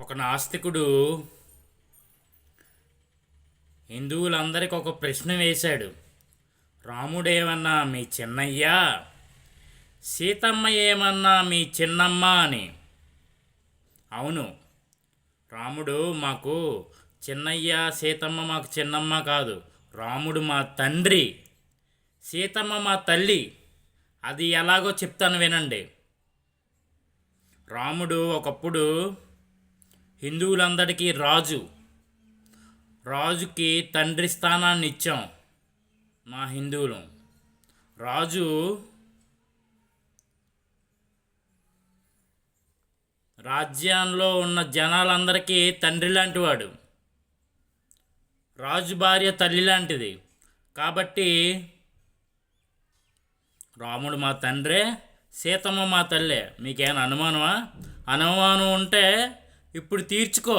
ఒక నాస్తికుడు హిందువులందరికీ ఒక ప్రశ్న వేశాడు. రాముడేమన్నా మీ చిన్నయ్య, సీతమ్మ ఏమన్నా మీ చిన్నమ్మ అని. అవును, రాముడు మాకు చిన్నయ్య, సీతమ్మ మాకు చిన్నమ్మ కాదు. రాముడు మా తండ్రి, సీతమ్మ మా తల్లి. అది ఎలాగో చెప్తాను వినండి. రాముడు ఒకప్పుడు హిందువులందరికీ రాజు. రాజుకి తండ్రి స్థానాన్ని ఇచ్చాం మా హిందువులు. రాజు రాజ్యంలో ఉన్న జనాలందరికీ తండ్రి లాంటివాడు. రాజు భార్య తల్లి లాంటిది. కాబట్టి రాముడు మా తండ్రే, సీతమ్మ మా తల్లే. మీకేమైనా అనుమానమా? అనుమానం ఉంటే ఇప్పుడు తీర్చుకో.